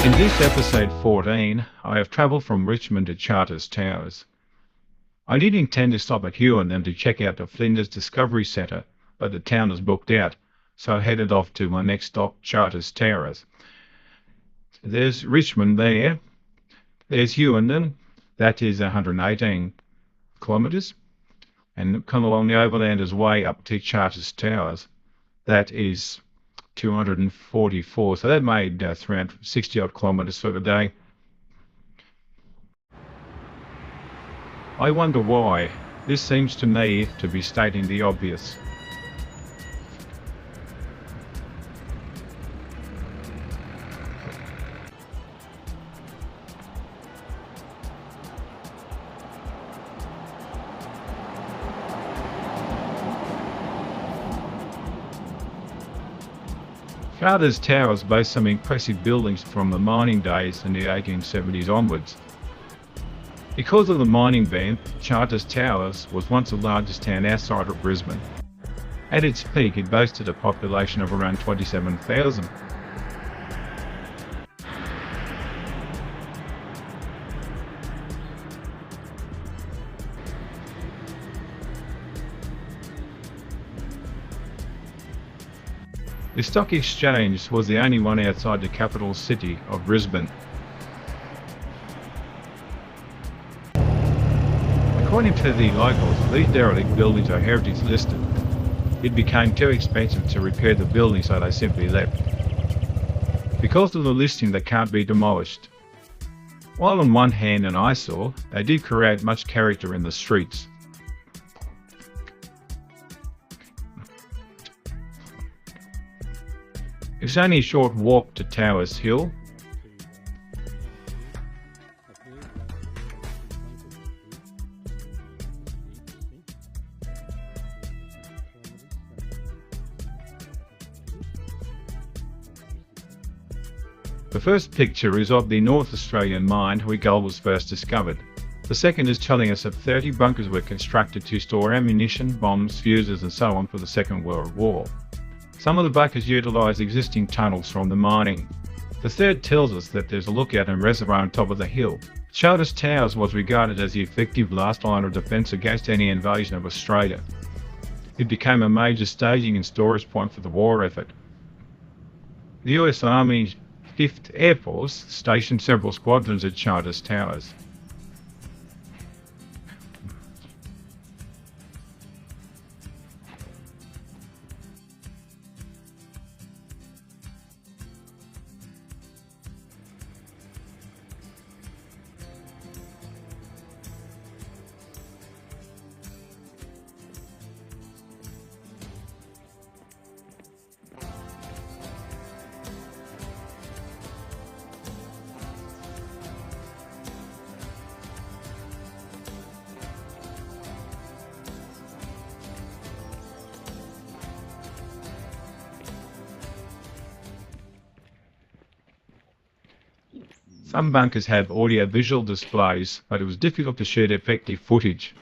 In this episode 14, I have travelled from Richmond to Charters Towers. I did intend to stop at Huon and to check out the Flinders Discovery Centre, but the town was booked out, so I headed off to my next stop, Charters Towers. There's Richmond there, there's Huon, that is 118 kilometres, and come along the Overlanders Way up to Charters Towers, that is 244, so that made around 60 odd kilometres for the day. I wonder why. This seems to me to be stating the obvious. Charters Towers boast some impressive buildings from the mining days in the 1870s onwards. Because of the mining boom, Charters Towers was once the largest town outside of Brisbane. At its peak, it boasted a population of around 27,000. The stock exchange was the only one outside the capital city of Brisbane. According to the locals, these derelict buildings are heritage listed. It became too expensive to repair the buildings, so they simply left. Because of the listing, they can't be demolished. While on one hand an eyesore, they did create much character in the streets. It's only a short walk to Towers Hill. The first picture is of the North Australian mine where gold was first discovered. The second is telling us that 30 bunkers were constructed to store ammunition, bombs, fuses and so on for the Second World War. Some of the bunkers utilise existing tunnels from the mining. The third tells us that there's a lookout and reservoir on top of the hill. Charters Towers was regarded as the effective last line of defence against any invasion of Australia. It became a major staging and storage point for the war effort. The US Army 5th Air Force stationed several squadrons at Charters Towers. Some bunkers have audio-visual displays, but it was difficult to shoot effective footage.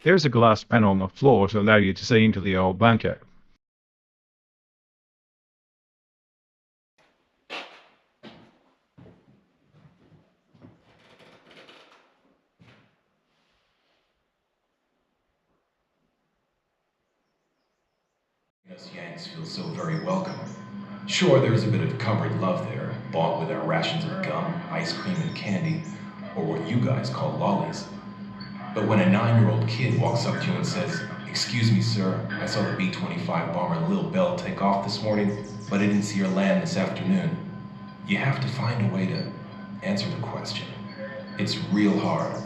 There is a glass panel on the floor to allow you to see into the old bunker. Us Yanks feel so very welcome. Sure, there's a bit of cupboard love there, bought with our rations of gum, ice cream, and candy, or what you guys call lollies. But when a 9-year-old kid walks up to you and says, "Excuse me, sir, I saw the B-25 bomber Lil Bell take off this morning, but I didn't see her land this afternoon," you have to find a way to answer the question. It's real hard.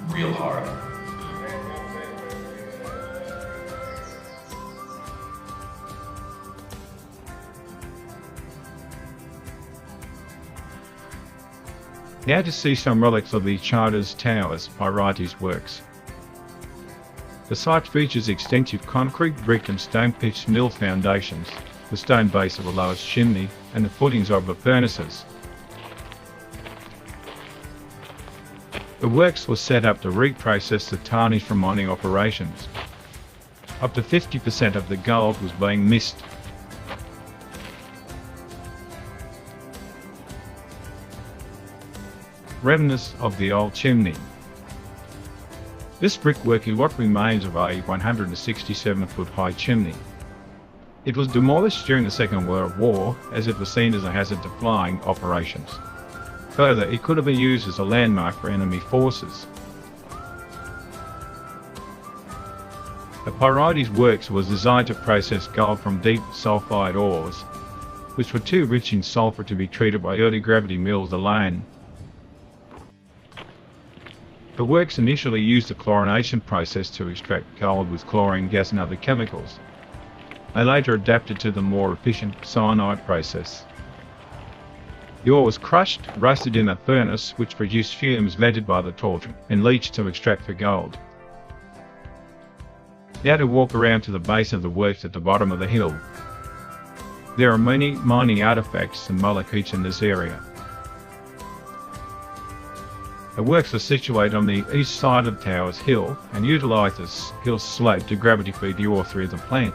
Real hard. Now to see some relics of the Charters Towers by Wrighty's works. The site features extensive concrete, brick and stone pitched mill foundations, the stone base of the lowest chimney and the footings of the furnaces. The works were set up to reprocess the tarnish from mining operations. Up to 50% of the gold was being missed. remnants of the old chimney. This brickwork is what remains of a 167-foot high chimney. It was demolished during the Second World War as it was seen as a hazard to flying operations. Further, it could have been used as a landmark for enemy forces. The Pyrites Works was designed to process gold from deep sulfide ores, which were too rich in sulfur to be treated by early gravity mills alone. The works initially used the chlorination process to extract gold with chlorine gas and other chemicals. They later adapted to the more efficient cyanide process. The ore was crushed, roasted in a furnace which produced fumes vented by the torch, and leached to extract the gold. Now to walk around to the base of the works at the bottom of the hill. There are many mining artifacts and malachite in this area. The works are situated on the east side of Towers Hill and utilise this hill slope to gravity feed the ore through the plant.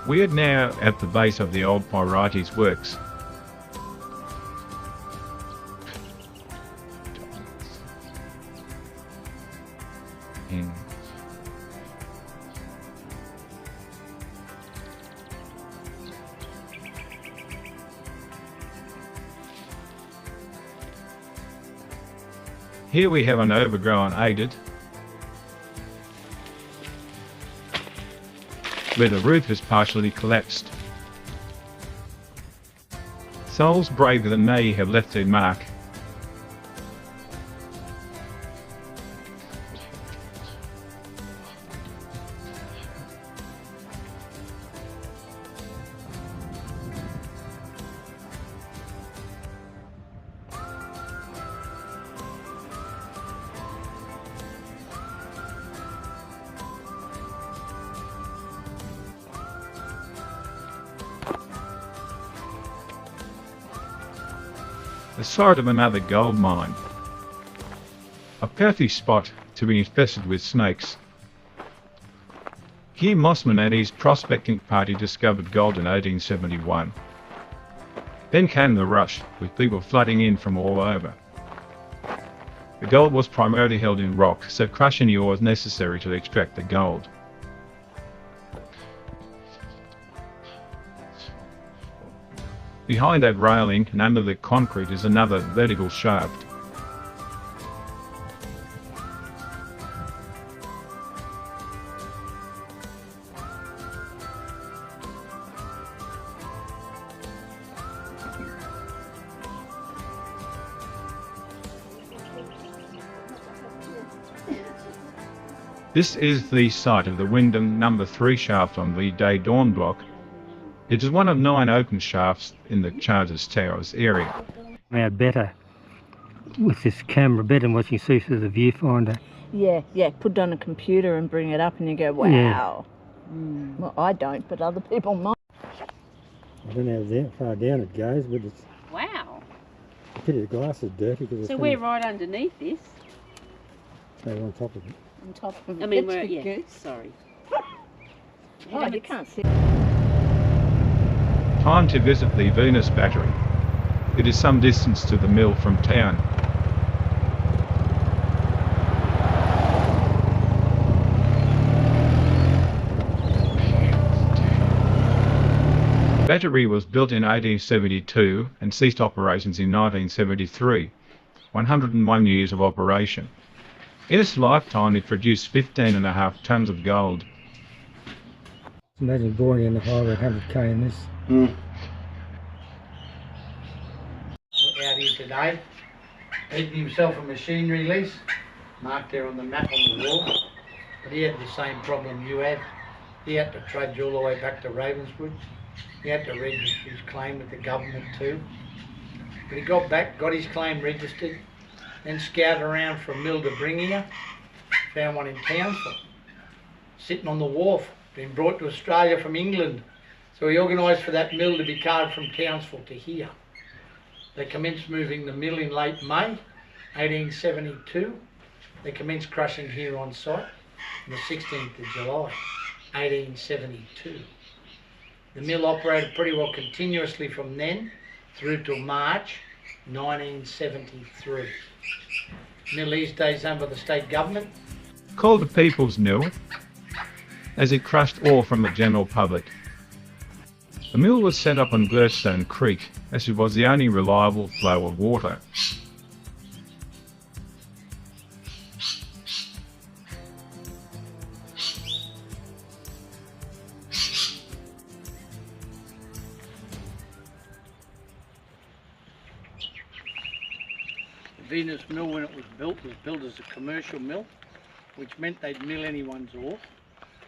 We are now at the base of the old Pyrites Works. Here we have an overgrown adit, where the roof is partially collapsed. Souls braver than me have left their mark. The site of another gold mine. A perfect spot to be infested with snakes. Here Mossman and his prospecting party discovered gold in 1871. Then came the rush, with people flooding in from all over. The gold was primarily held in rock, so crushing the ore was necessary to extract the gold. Behind that railing and under the concrete is another vertical shaft. This is the site of the Wyndham No. 3 shaft on the Day Dawn block. It is one of 9 open shafts in the Charters Towers area. Now better with this camera, better than what you see through the viewfinder. Yeah, put it on a computer and bring it up and you go, wow. Yeah. Well, I don't, but other people might. I don't know how far down it goes, but it's... Wow. I pity the glass is dirty. So we're right underneath this? No, we're on top of it. On top of it. I mean, That's we're, the yeah, goose. sorry. Oh, you can't see. Time to visit the Venus Battery. It is some distance to the mill from town. battery was built in 1872 and ceased operations in 1973, 101 years of operation. In its lifetime it produced 15.5 tonnes of gold. Imagine boring in the highway 100k in this. Out here today, eating himself a machinery lease, marked there on the map on the wall. But he had the same problem you had. He had to trudge all the way back to Ravenswood. He had to register his claim with the government too. But he got back, got his claim registered, then scouted around for a mill to bring here, found one in Townsville, sitting on the wharf, been brought to Australia from England. So he organised for that mill to be carried from Townsville to here. They commenced moving the mill in late May 1872. They commenced crushing here on site on the 16th of July 1872. The mill operated pretty well continuously from then through till March 1973. Mill these days owned by the state government. Called the People's Mill, as it crushed ore from the general public. The mill was set up on Gladstone Creek, as it was the only reliable flow of water. The Venus Mill, when it was built as a commercial mill, which meant they'd mill anyone's ore.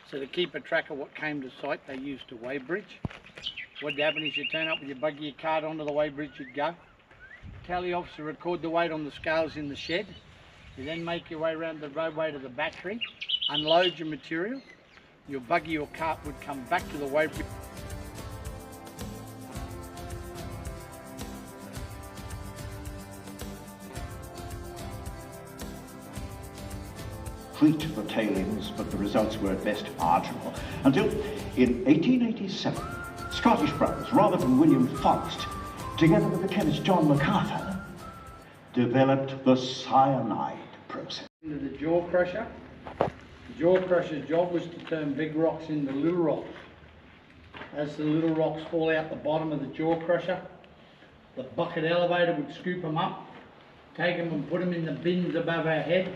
So to keep a track of what came to site, they used a weighbridge. What'd happen is you turn up with your buggy, your cart onto the weighbridge, you'd go. Tally officer record the weight on the scales in the shed. You then make your way around the roadway to the battery, unload your material. Your buggy or cart would come back to the weighbridge. Fleet the tailings, but the results were at best marginal, until in 1887, Scottish brothers Robert and William Forrest, together with the chemist John MacArthur, developed the cyanide process. Into the jaw crusher. The jaw crusher's job was to turn big rocks into little rocks. As the little rocks fall out the bottom of the jaw crusher, the bucket elevator would scoop them up, take them and put them in the bins above our head.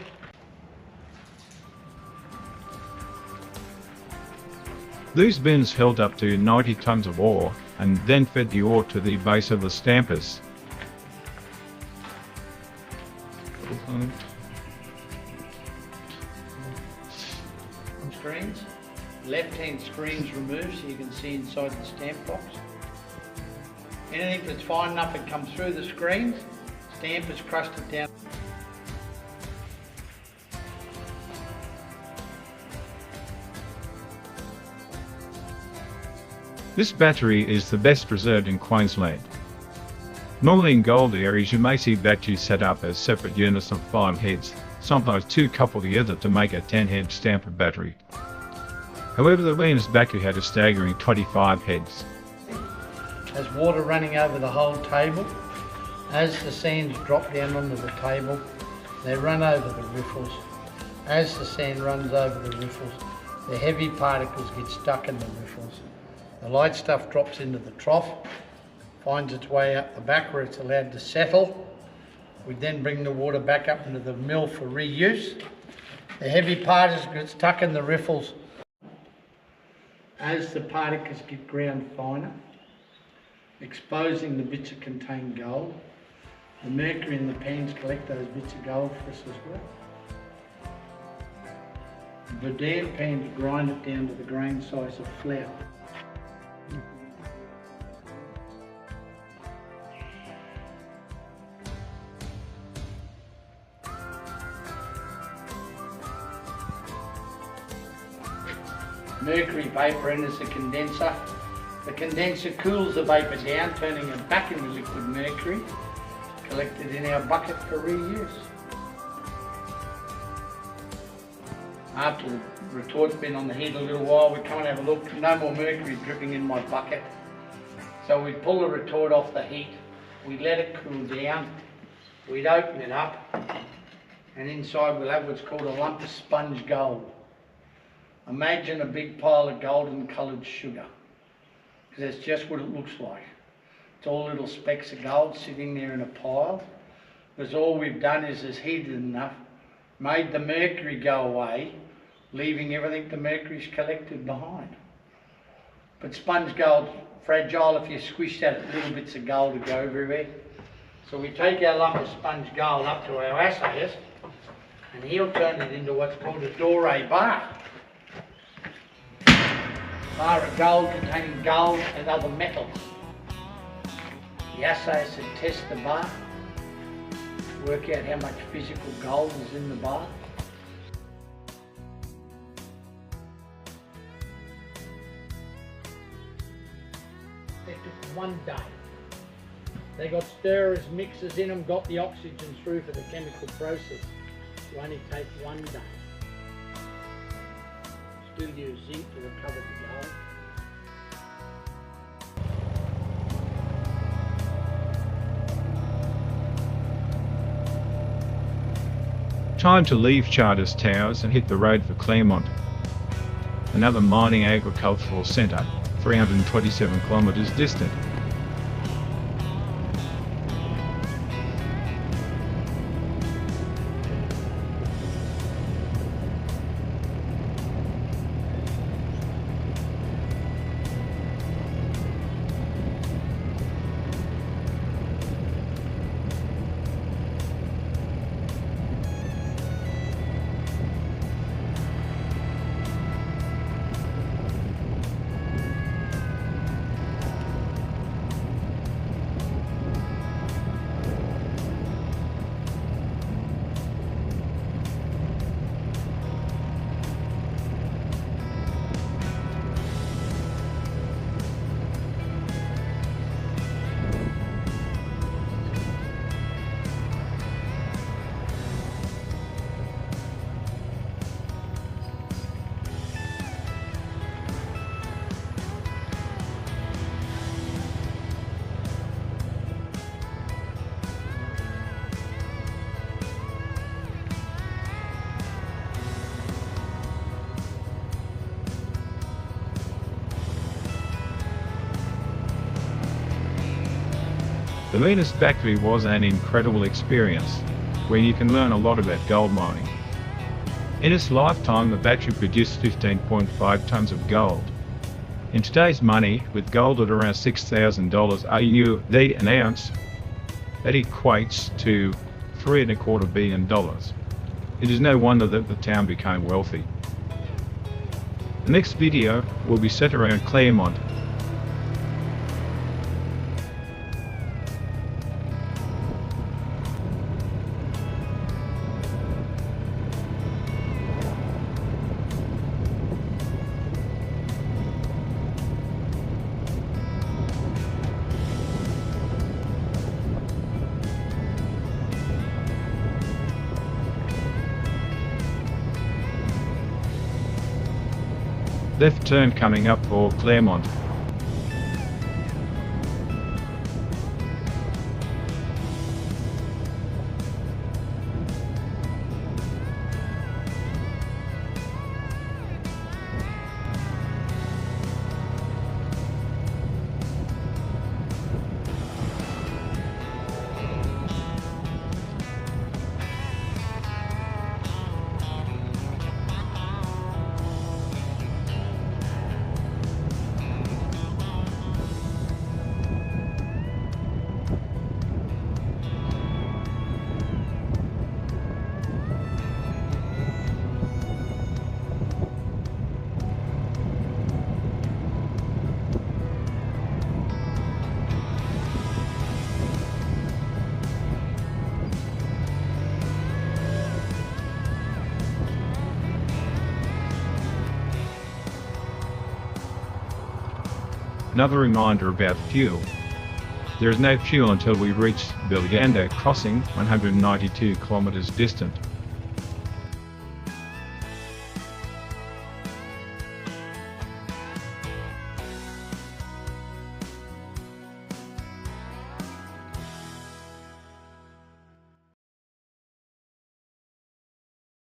These bins held up to 90 tonnes of ore and then fed the ore to the base of the stampers. Screens. Left-hand screens removed so you can see inside the stamp box. Anything that's fine enough that comes through the screens, stampers crushed it down. This battery is the best preserved in Queensland. Normally in gold areas you may see batteries set up as separate units of 5 heads, sometimes 2 coupled together to make a 10-head stamper battery. However, the Venus battery had a staggering 25 heads. There's water running over the whole table. As the sands drop down onto the table, they run over the riffles. As the sand runs over the riffles, the heavy particles get stuck in the riffles. The light stuff drops into the trough, finds its way up the back where it's allowed to settle. We then bring the water back up into the mill for reuse. The heavy particles get stuck in the riffles. As the particles get ground finer, exposing the bits that contain gold, the mercury in the pans collect those bits of gold for us as well. The Verdun pans grind it down to the grain size of flour. Mercury vapour enters the condenser. The condenser cools the vapour down, turning it back into liquid mercury, collected in our bucket for reuse. After the retort's been on the heat a little while, we come and have a look. No more mercury dripping in my bucket. So we pull the retort off the heat, we let it cool down, we'd open it up, and inside we'll have what's called a lump of sponge gold. Imagine a big pile of golden coloured sugar. because that's just what it looks like. It's all little specks of gold sitting there in a pile, because all we've done is heated enough, made the mercury go away, leaving everything the mercury's collected behind. But sponge gold's fragile. If you squish that, little bits of gold will go everywhere. So we take our lump of sponge gold up to our assayist, and he'll turn it into what's called a doré bar. Bar of gold containing gold and other metals. The assayist will test the bar, work out how much physical gold is in the bar. It took 1 day. They got stirrers, mixers in them, got the oxygen through for the chemical process. You only take 1 day. Still use zinc to recover the gold. Time to leave Charters Towers and hit the road for Claremont, another mining agricultural centre, 327 kilometres distant. The Venus factory was an incredible experience, where you can learn a lot about gold mining. In its lifetime, the battery produced 15.5 tonnes of gold. In today's money, with gold at around $6,000 AUD an ounce, that equates to $3.25 billion. It is no wonder that the town became wealthy. The next video will be set around Claremont. Left turn coming up for Claremont. Another reminder about fuel. There is no fuel until we reach Belganda crossing, 192 kilometres distant.